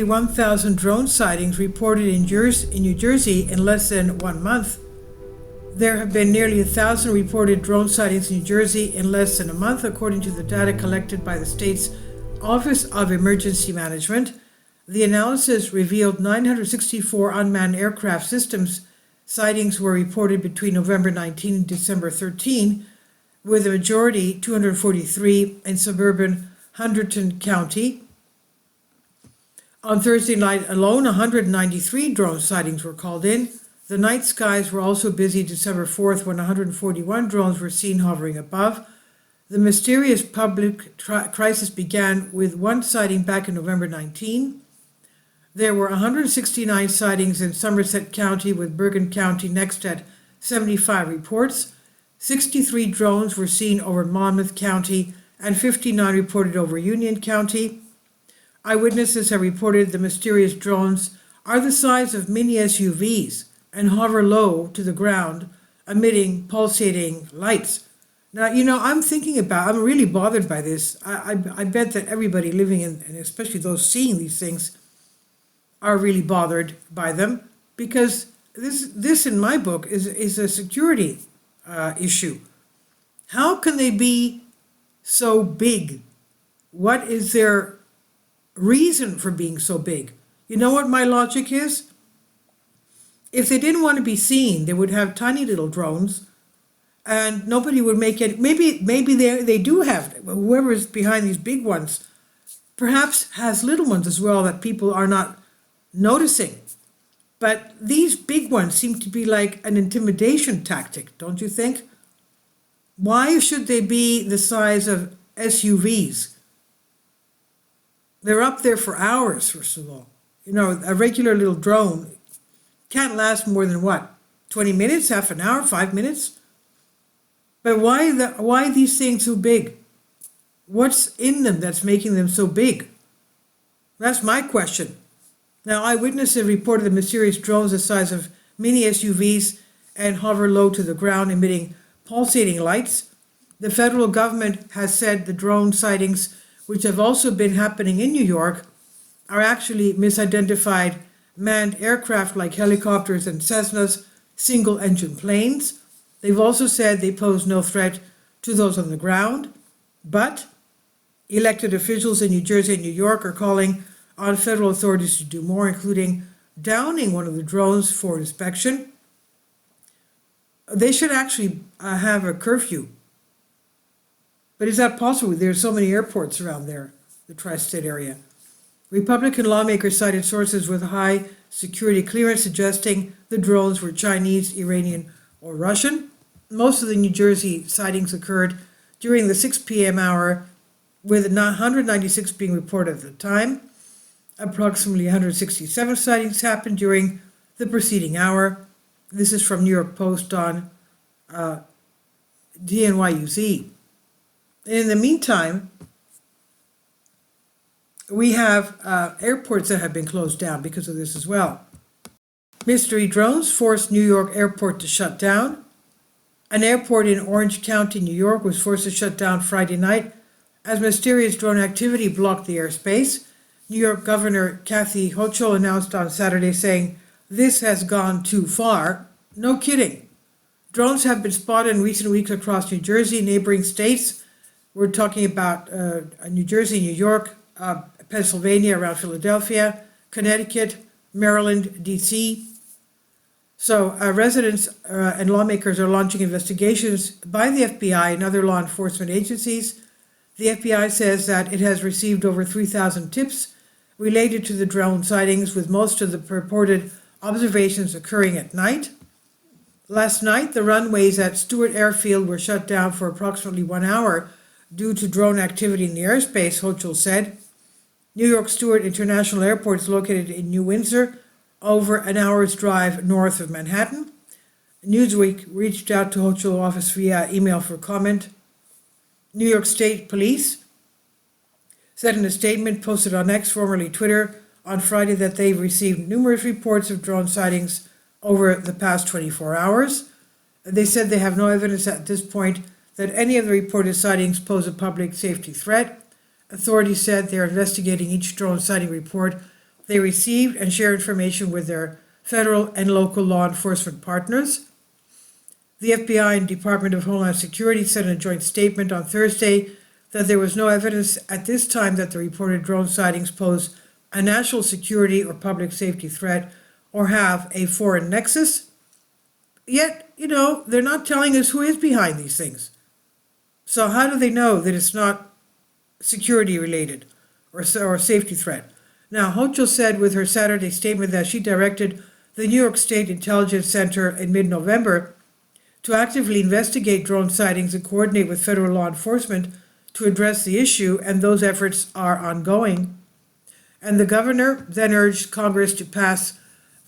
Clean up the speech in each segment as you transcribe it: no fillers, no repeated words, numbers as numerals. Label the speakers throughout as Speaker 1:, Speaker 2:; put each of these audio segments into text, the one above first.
Speaker 1: 1,000 drone sightings reported in New Jersey in less than 1 month. There have been nearly 1,000 reported drone sightings in New Jersey in less than a month, according to the data collected by the state's Office of Emergency Management. The analysis revealed 964 unmanned aircraft systems sightings were reported between November 19 and December 13, with the majority, 243, in suburban Hunterdon County. On Thursday night alone, 193 drone sightings were called in. The night skies were also busy December 4th when 141 drones were seen hovering above. The mysterious public crisis began with one sighting back in November 19. There were 169 sightings in Somerset County, with Bergen County next at 75 reports. 63 drones were seen over Monmouth County and 59 reported over Union County. Eyewitnesses have reported the mysterious drones are the size of mini SUVs and hover low to the ground, emitting pulsating lights. Now, I'm really bothered by this. I bet that everybody living in, and especially those seeing these things, are really bothered by them, because this in my book is a security issue. How can they be so big? What is their reason for being so big? You know what my logic is? If they didn't want to be seen, they would have tiny little drones, and nobody would make it. Maybe they do have, whoever is behind these big ones, perhaps has little ones as well that people are not noticing. But these big ones seem to be like an intimidation tactic, don't you think? Why should they be the size of SUVs? They're up there for hours, first of all. A regular little drone can't last more than 20 minutes, half an hour, 5 minutes? But why these things so big? What's in them that's making them so big? That's my question. Now, eyewitnesses reported the mysterious drones the size of mini SUVs and hover low to the ground, emitting pulsating lights. The federal government has said the drone sightings, which have also been happening in New York, are actually misidentified manned aircraft like helicopters and Cessna's single-engine planes. They've also said they pose no threat to those on the ground, but elected officials in New Jersey and New York are calling on federal authorities to do more, including downing one of the drones for inspection. They should actually have a curfew. But is that possible? There are so many airports around there, the tri-state area. Republican lawmakers cited sources with high security clearance suggesting the drones were Chinese, Iranian, or Russian. Most of the New Jersey sightings occurred during the 6 p.m. hour, with 196 being reported at the time. Approximately 167 sightings happened during the preceding hour. This is from New York Post on DNYUZ. In the meantime, we have airports that have been closed down because of this as well. Mystery drones forced New York airport to shut down. An airport in Orange County, New York, was forced to shut down Friday night as mysterious drone activity blocked the airspace. New York Governor Kathy Hochul announced on Saturday, saying, "This has gone too far." No kidding. Drones have been spotted in recent weeks across New Jersey, neighboring states. We're talking about New Jersey, New York, Pennsylvania, around Philadelphia, Connecticut, Maryland, D.C. So residents and lawmakers are launching investigations by the FBI and other law enforcement agencies. The FBI says that it has received over 3,000 tips related to the drone sightings, with most of the purported observations occurring at night. Last night, the runways at Stewart Airfield were shut down for approximately 1 hour due to drone activity in the airspace, Hochul said. New York Stewart International Airport is located in New Windsor, over an hour's drive north of Manhattan. Newsweek reached out to Hochul's office via email for comment. New York State Police said in a statement posted on X, formerly Twitter, on Friday that they've received numerous reports of drone sightings over the past 24 hours. They said they have no evidence at this point that any of the reported sightings pose a public safety threat. Authorities said they're investigating each drone sighting report they received and share information with their federal and local law enforcement partners. The FBI and Department of Homeland Security said in a joint statement on Thursday that there was no evidence at this time that the reported drone sightings pose a national security or public safety threat or have a foreign nexus. Yet, they're not telling us who is behind these things. So how do they know that it's not security related or a safety threat? Now, Hochul said with her Saturday statement that she directed the New York State Intelligence Center in mid-November to actively investigate drone sightings and coordinate with federal law enforcement to address the issue, and those efforts are ongoing. And the governor then urged Congress to pass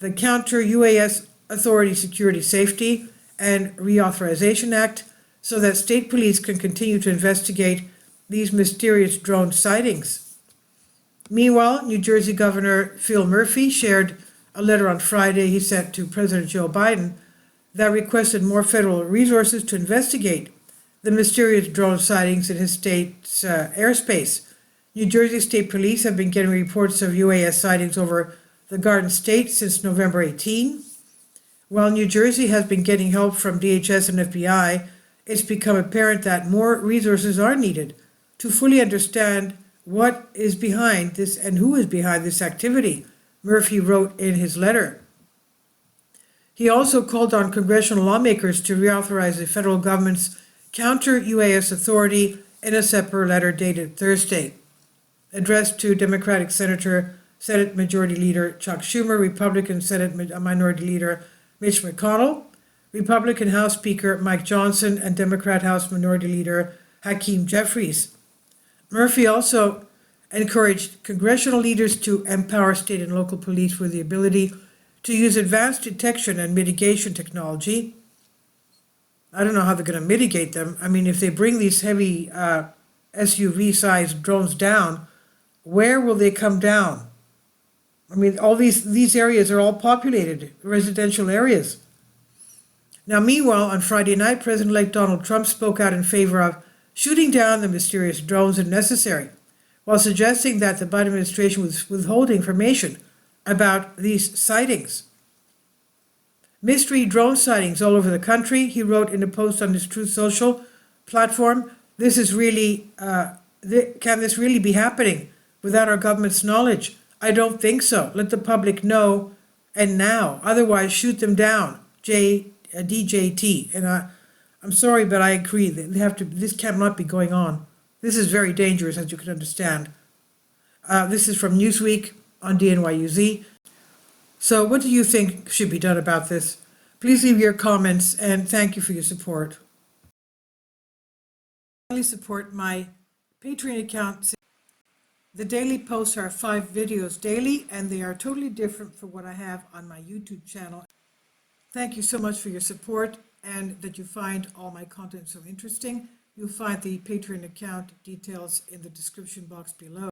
Speaker 1: the Counter-UAS Authority Security Safety and Reauthorization Act so that state police can continue to investigate these mysterious drone sightings. Meanwhile, New Jersey Governor Phil Murphy shared a letter on Friday he sent to President Joe Biden that requested more federal resources to investigate the mysterious drone sightings in his state's airspace. New Jersey State Police have been getting reports of UAS sightings over the Garden State since November 18. While New Jersey has been getting help from DHS and FBI, it's become apparent that more resources are needed to fully understand what is behind this and who is behind this activity, Murphy wrote in his letter. He also called on congressional lawmakers to reauthorize the federal government's Counter-UAS Authority in a separate letter dated Thursday, addressed to Democratic Senate Majority Leader Chuck Schumer, Republican Senate Minority Leader Mitch McConnell, Republican House Speaker Mike Johnson, and Democrat House Minority Leader Hakeem Jeffries. Murphy also encouraged congressional leaders to empower state and local police with the ability to use advanced detection and mitigation technology. I don't know how they're going to mitigate them. I mean, if they bring these heavy SUV-sized drones down, where will they come down? I mean, all these areas are all populated, residential areas. Now, meanwhile, on Friday night, President-elect Donald Trump spoke out in favor of shooting down the mysterious drones if necessary, while suggesting that the Biden administration was withholding information about these sightings. Mystery drone sightings all over the country, he wrote in a post on his Truth Social platform. This is really, can this really be happening without our government's knowledge? I don't think so. Let the public know, and now. Otherwise, shoot them down. DJT. And I'm sorry, but I agree. They have to. This cannot be going on. This is very dangerous, as you can understand. This is from Newsweek on DNYUZ. So what do you think should be done about this? Please leave your comments, and thank you for your support. Please support my Patreon account. The daily posts are 5 videos daily, and they are totally different from what I have on my YouTube channel. Thank you so much for your support and that you find all my content so interesting. You'll find the Patreon account details in the description box below.